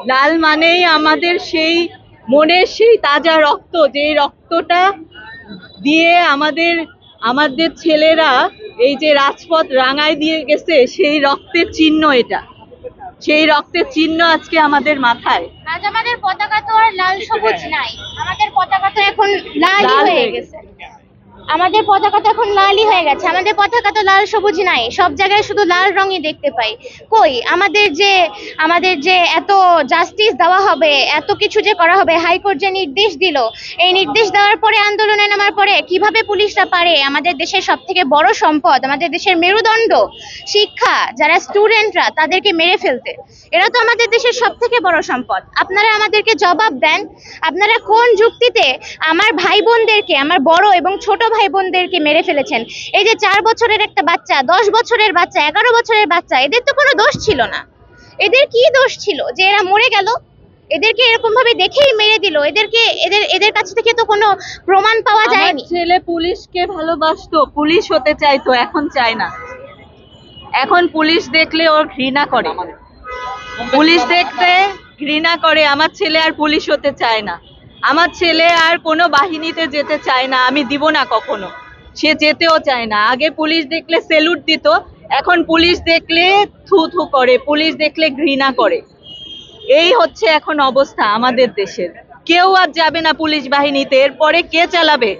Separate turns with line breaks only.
লাল মানেই আমাদের সেই মনের সেই তাজা রক্ত, যে রক্তটা দিয়ে আমাদের আমাদের ছেলেরা এই যে রাজপথ রাঙায় দিয়ে গেছে, সেই রক্তের চিহ্ন এটা। সেই রক্তের চিহ্ন আজকে আমাদের মাথায়।
আজ আমাদের পতাকা তো আর লাল সবুজ নাই, আমাদের পতাকা তো এখন লালই
লাল
হয়ে
হয়ে
গেছে। আমাদের পতাকা তো এখন লালই হয়ে গেছে, আমাদের পতাকা তো লাল সবুজ নাই, সব জায়গায় শুধু লাল রঙই দেখতে পাই। কই আমাদের যে এত জাস্টিস দেওয়া হবে, এত কিছু যে করা হবে, হাইকোর্ট যে নির্দেশ দিল, এই নির্দেশ দেওয়ার পরে আন্দোলনে নামার পরে কিভাবে পুলিশরা পারে আমাদের দেশের সব থেকে বড় সম্পদ, আমাদের দেশের মেরুদণ্ড শিক্ষা, যারা স্টুডেন্টরা, তাদেরকে মেরে ফেলতে? এরা তো আমাদের দেশের সব থেকে বড় সম্পদ। আপনারা আমাদেরকে জবাব দেন, আপনারা কোন যুক্তিতে আমার ভাই বোনদেরকে, আমার বড় এবং ছোট ভাই বোনদেরকে মেরে ফেলেছেন? এই যে 4 বছরের একটা বাচ্চা, 10 বছরের বাচ্চা, 11 বছরের বাচ্চা, এদের তো কোনো দোষ ছিল না। এদের কি দোষ ছিল যে এরা মরে গেল? এদেরকে এরকম ভাবে দেখেই মেরে দিল। এদেরকে এদের এদের কাছ থেকে তো কোনো প্রমাণ পাওয়া
আমার
যায়নি।
ছেলে পুলিশকে ভালোবাসতো, পুলিশ হতে চাইতো, এখন চায় না। এখন পুলিশ দেখলে ওর ঘৃণা করে, পুলিশ দেখতে ঘৃণা করে। আমার ছেলে আর পুলিশ হতে চায় না, আমার ছেলে আর কোনো বাহিনীতে যেতে চায় না, আমি দিব না কখনো। সে যেতেও চায় না। আগে পুলিশ দেখলে সেলুট দিত, এখন পুলিশ দেখলে থু থু করে, পুলিশ দেখলে ঘৃণা করে। এই হচ্ছে এখন অবস্থা আমাদের দেশের। কেউ আর যাবে না পুলিশ বাহিনীতে। এরপরে কে চালাবে?